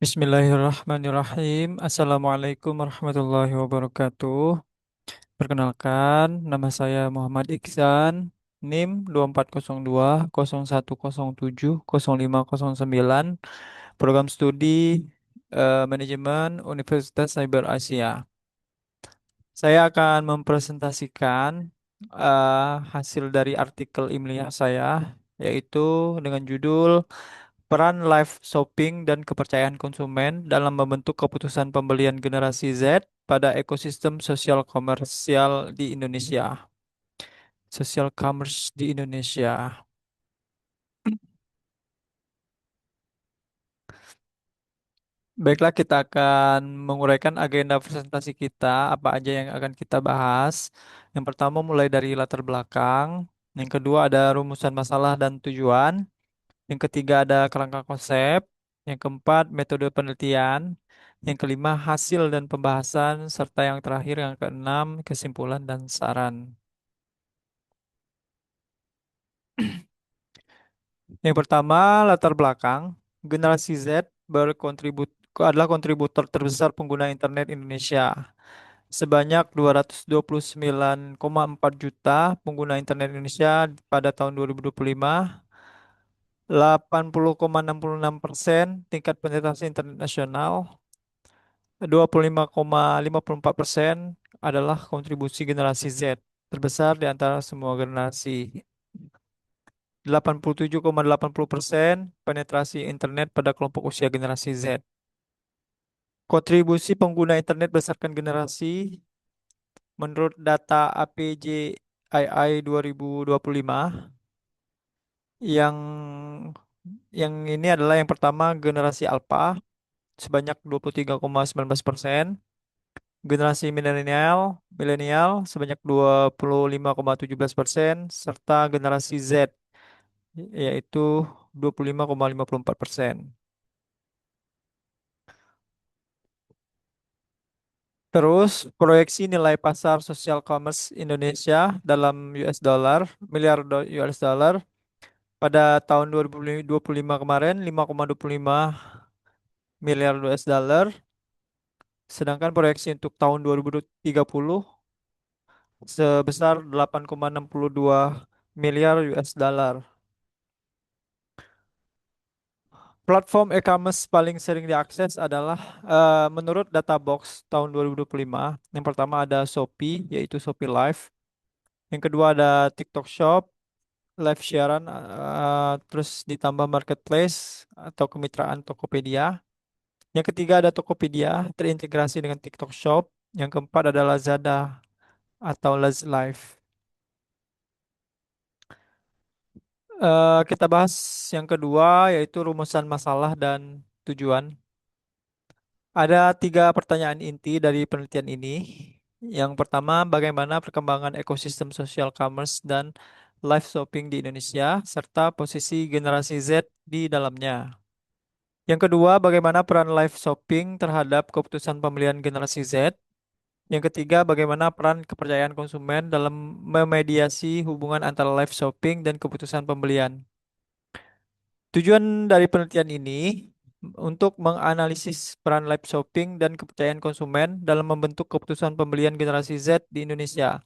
Bismillahirrahmanirrahim. Assalamualaikum warahmatullahi wabarakatuh. Perkenalkan, nama saya Muhammad Iksan, NIM 2402 0107 0509, Program Studi Manajemen Universitas Cyber Asia. Saya akan mempresentasikan hasil dari artikel ilmiah saya, yaitu dengan judul Peran live shopping dan kepercayaan konsumen dalam membentuk keputusan pembelian generasi Z pada ekosistem sosial komersial di Indonesia. Sosial commerce di Indonesia. Baiklah, kita akan menguraikan agenda presentasi kita, apa aja yang akan kita bahas. Yang pertama mulai dari latar belakang. Yang kedua ada rumusan masalah dan tujuan. Yang ketiga ada kerangka konsep. Yang keempat metode penelitian. Yang kelima hasil dan pembahasan. Serta yang terakhir yang keenam kesimpulan dan saran. Yang pertama latar belakang. Generasi Z adalah kontributor terbesar pengguna internet Indonesia. Sebanyak 229,4 juta pengguna internet Indonesia pada tahun 2025. 80,66% tingkat penetrasi internet nasional, 25,54% adalah kontribusi generasi Z, terbesar di antara semua generasi. 87,80% penetrasi internet pada kelompok usia generasi Z. Kontribusi pengguna internet berdasarkan generasi menurut data APJII 2025 yang ini adalah yang pertama generasi Alpha sebanyak 23,19%, generasi milenial sebanyak 25,17%, serta generasi Z yaitu 25,54%. Terus, proyeksi nilai pasar social commerce Indonesia dalam US dollar, miliar US dollar pada tahun 2025 kemarin 5,25 miliar US dollar, sedangkan proyeksi untuk tahun 2030 sebesar 8,62 miliar US dollar. Platform e-commerce paling sering diakses adalah menurut data box tahun 2025. Yang pertama ada Shopee, yaitu Shopee Live. Yang kedua ada TikTok Shop, Live Sharean, terus ditambah Marketplace atau kemitraan Tokopedia. Yang ketiga ada Tokopedia, terintegrasi dengan TikTok Shop. Yang keempat adalah Lazada atau Live. Kita bahas yang kedua, yaitu rumusan masalah dan tujuan. Ada tiga pertanyaan inti dari penelitian ini. Yang pertama, bagaimana perkembangan ekosistem social commerce dan live shopping di Indonesia, serta posisi generasi Z di dalamnya. Yang kedua, bagaimana peran live shopping terhadap keputusan pembelian generasi Z. Yang ketiga, bagaimana peran kepercayaan konsumen dalam memediasi hubungan antara live shopping dan keputusan pembelian. Tujuan dari penelitian ini untuk menganalisis peran live shopping dan kepercayaan konsumen dalam membentuk keputusan pembelian generasi Z di Indonesia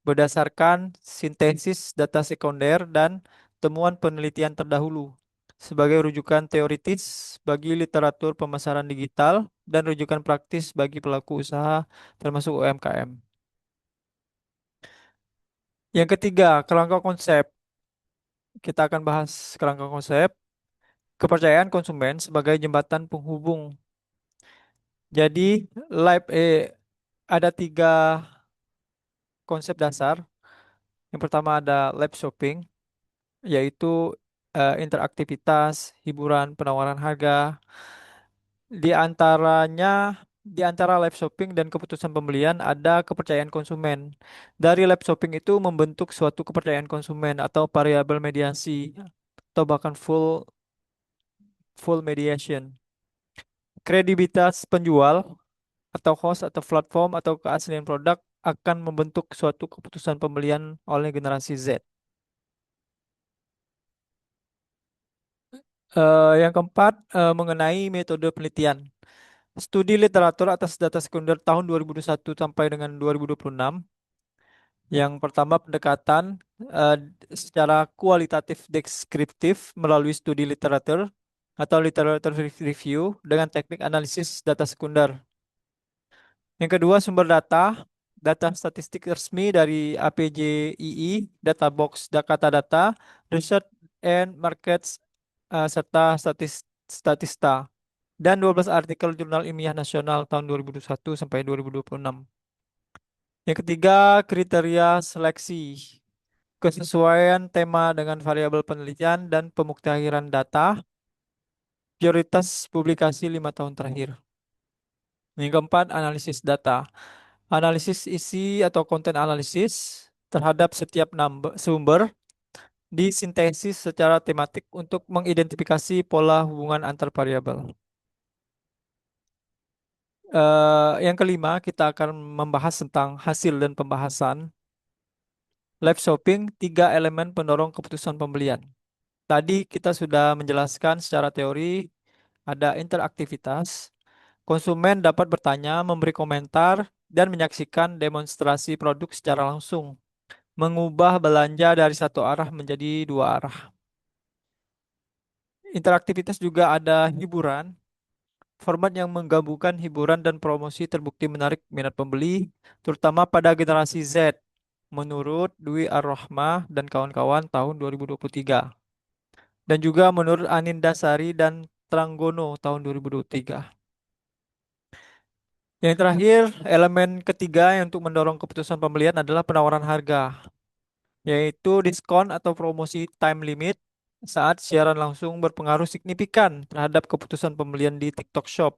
berdasarkan sintesis data sekunder dan temuan penelitian terdahulu sebagai rujukan teoritis bagi literatur pemasaran digital dan rujukan praktis bagi pelaku usaha termasuk UMKM. Yang ketiga, kerangka konsep. Kita akan bahas kerangka konsep kepercayaan konsumen sebagai jembatan penghubung. Jadi, live ada tiga konsep dasar. Yang pertama ada live shopping, yaitu interaktivitas, hiburan, penawaran harga. Di antaranya, di antara live shopping dan keputusan pembelian ada kepercayaan konsumen. Dari live shopping itu membentuk suatu kepercayaan konsumen atau variabel mediasi atau bahkan full mediation. Kredibilitas penjual atau host atau platform atau keaslian produk akan membentuk suatu keputusan pembelian oleh generasi Z. Yang keempat, mengenai metode penelitian. Studi literatur atas data sekunder tahun 2021 sampai dengan 2026. Yang pertama, pendekatan eh, secara kualitatif deskriptif melalui studi literatur atau literature review dengan teknik analisis data sekunder. Yang kedua, sumber data, data statistik resmi dari APJII, Databox Kata Data, Research and Markets, serta Statista, dan 12 artikel Jurnal Ilmiah Nasional tahun 2021 sampai 2026. Yang ketiga, kriteria seleksi, kesesuaian tema dengan variabel penelitian dan pemuktahiran data, prioritas publikasi 5 tahun terakhir. Yang keempat, analisis data. Analisis isi atau konten analisis terhadap setiap sumber disintesis secara tematik untuk mengidentifikasi pola hubungan antar variabel. Yang kelima, kita akan membahas tentang hasil dan pembahasan. Live shopping, tiga elemen pendorong keputusan pembelian. Tadi kita sudah menjelaskan secara teori ada interaktivitas. Konsumen dapat bertanya, memberi komentar, dan menyaksikan demonstrasi produk secara langsung, mengubah belanja dari satu arah menjadi dua arah. Interaktivitas juga ada hiburan, format yang menggabungkan hiburan dan promosi terbukti menarik minat pembeli, terutama pada generasi Z, menurut Dwi Ar-Rahmah dan kawan-kawan tahun 2023. Dan juga menurut Aninda Sari dan Tranggono tahun 2023. Yang terakhir, elemen ketiga yang untuk mendorong keputusan pembelian adalah penawaran harga, yaitu diskon atau promosi time limit saat siaran langsung berpengaruh signifikan terhadap keputusan pembelian di TikTok Shop.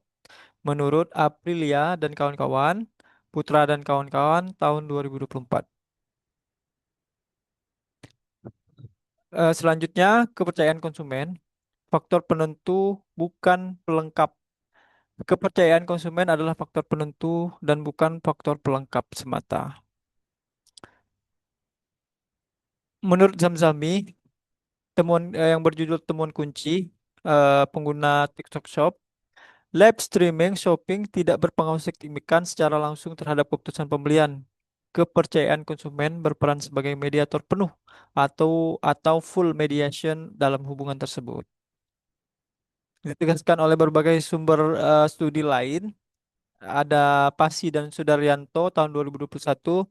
Menurut Aprilia dan kawan-kawan, Putra dan kawan-kawan tahun 2024. Selanjutnya, kepercayaan konsumen, faktor penentu bukan pelengkap. Kepercayaan konsumen adalah faktor penentu dan bukan faktor pelengkap semata. Menurut Zamzami, yang berjudul Temuan Kunci pengguna TikTok Shop, live streaming shopping tidak berpengaruh signifikan secara langsung terhadap keputusan pembelian. Kepercayaan konsumen berperan sebagai mediator penuh atau full mediation dalam hubungan tersebut. Ditegaskan oleh berbagai sumber studi lain, ada Pasi dan Sudaryanto tahun 2021,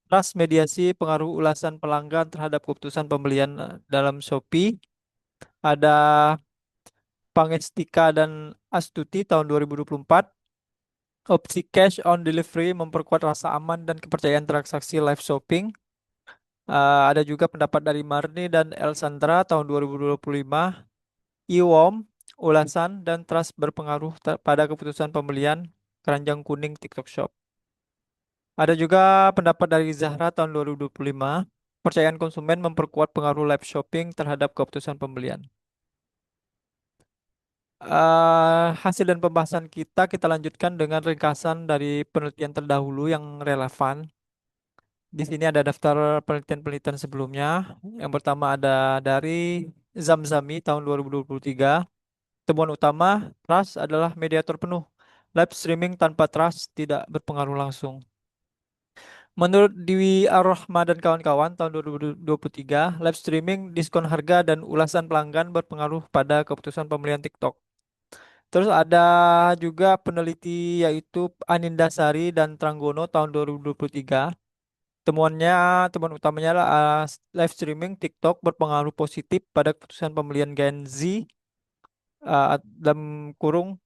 ras mediasi pengaruh ulasan pelanggan terhadap keputusan pembelian dalam Shopee. Ada Pangestika dan Astuti tahun 2024. Opsi cash on delivery memperkuat rasa aman dan kepercayaan transaksi live shopping. Ada juga pendapat dari Marni dan Elsandra tahun 2025. Iwom, ulasan dan trust berpengaruh pada keputusan pembelian keranjang kuning TikTok Shop. Ada juga pendapat dari Zahra tahun 2025. Kepercayaan konsumen memperkuat pengaruh live shopping terhadap keputusan pembelian. Hasil dan pembahasan kita lanjutkan dengan ringkasan dari penelitian terdahulu yang relevan. Di sini ada daftar penelitian-penelitian sebelumnya. Yang pertama ada dari Zamzami tahun 2023. Temuan utama, trust adalah mediator penuh. Live streaming tanpa trust tidak berpengaruh langsung. Menurut Dewi Ar-Rahma dan kawan-kawan tahun 2023, live streaming, diskon harga, dan ulasan pelanggan berpengaruh pada keputusan pembelian TikTok. Terus ada juga peneliti yaitu Aninda Sari dan Tranggono tahun 2023. Temuan utamanya adalah live streaming TikTok berpengaruh positif pada keputusan pembelian Gen Z, dalam kurung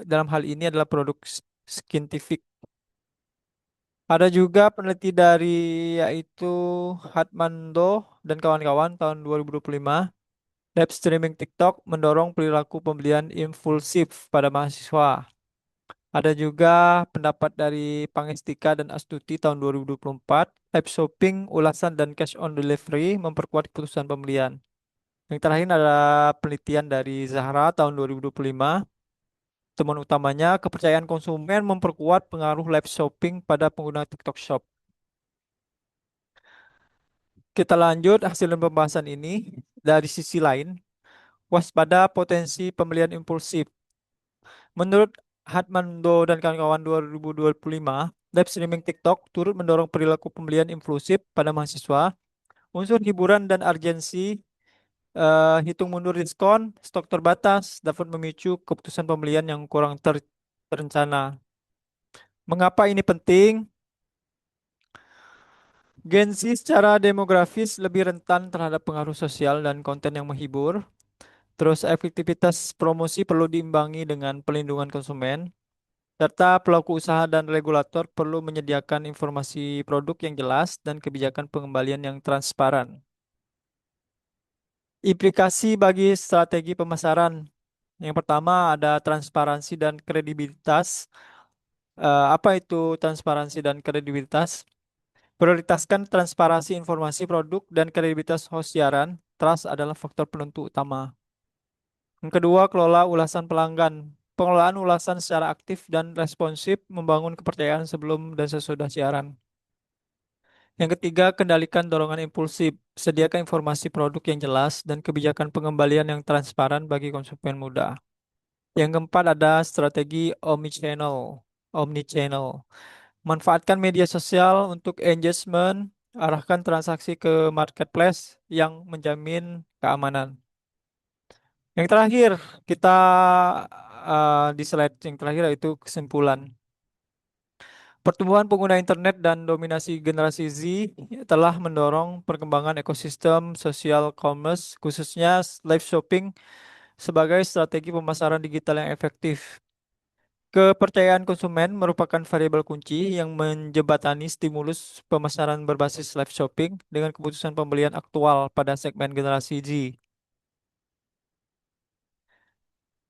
dalam hal ini adalah produk scientific. Ada juga peneliti dari yaitu Hatmando dan kawan-kawan tahun 2025. Live streaming TikTok mendorong perilaku pembelian impulsif pada mahasiswa. Ada juga pendapat dari Pangestika dan Astuti tahun 2024. Live shopping, ulasan, dan cash on delivery memperkuat keputusan pembelian. Yang terakhir ada penelitian dari Zahra tahun 2025. Temuan utamanya, kepercayaan konsumen memperkuat pengaruh live shopping pada pengguna TikTok Shop. Kita lanjut hasil pembahasan ini dari sisi lain. waspada potensi pembelian impulsif. Menurut Hatmando dan kawan-kawan 2025, live streaming TikTok turut mendorong perilaku pembelian impulsif pada mahasiswa. Unsur hiburan dan urgensi, hitung mundur diskon, stok terbatas dapat memicu keputusan pembelian yang kurang terencana. Mengapa ini penting? Gen Z secara demografis lebih rentan terhadap pengaruh sosial dan konten yang menghibur. Terus efektivitas promosi perlu diimbangi dengan pelindungan konsumen, serta pelaku usaha dan regulator perlu menyediakan informasi produk yang jelas dan kebijakan pengembalian yang transparan. Implikasi bagi strategi pemasaran. Yang pertama ada transparansi dan kredibilitas. Apa itu transparansi dan kredibilitas? Prioritaskan transparansi informasi produk dan kredibilitas host siaran. Trust adalah faktor penentu utama. Yang kedua, kelola ulasan pelanggan. Pengelolaan ulasan secara aktif dan responsif membangun kepercayaan sebelum dan sesudah siaran. Yang ketiga, kendalikan dorongan impulsif. Sediakan informasi produk yang jelas dan kebijakan pengembalian yang transparan bagi konsumen muda. Yang keempat ada strategi omnichannel. Omnichannel. Manfaatkan media sosial untuk engagement, arahkan transaksi ke marketplace yang menjamin keamanan. Yang terakhir, kita di slide yang terakhir yaitu kesimpulan. Pertumbuhan pengguna internet dan dominasi generasi Z telah mendorong perkembangan ekosistem sosial commerce, khususnya live shopping, sebagai strategi pemasaran digital yang efektif. Kepercayaan konsumen merupakan variabel kunci yang menjembatani stimulus pemasaran berbasis live shopping dengan keputusan pembelian aktual pada segmen generasi Z.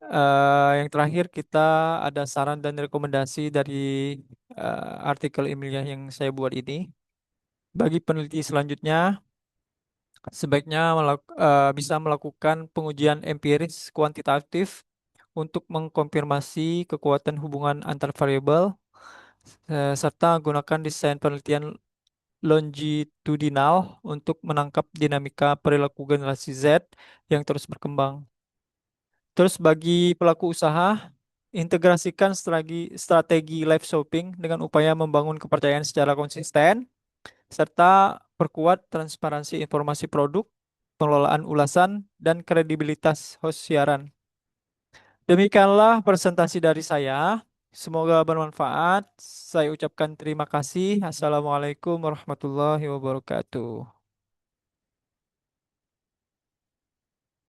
Yang terakhir kita ada saran dan rekomendasi dari artikel ilmiah yang saya buat ini. Bagi peneliti selanjutnya, sebaiknya bisa melakukan pengujian empiris kuantitatif untuk mengkonfirmasi kekuatan hubungan antar variabel, serta gunakan desain penelitian longitudinal untuk menangkap dinamika perilaku generasi Z yang terus berkembang. Terus bagi pelaku usaha, integrasikan strategi live shopping dengan upaya membangun kepercayaan secara konsisten, serta perkuat transparansi informasi produk, pengelolaan ulasan, dan kredibilitas host siaran. Demikianlah presentasi dari saya. Semoga bermanfaat. Saya ucapkan terima kasih. Assalamualaikum warahmatullahi wabarakatuh.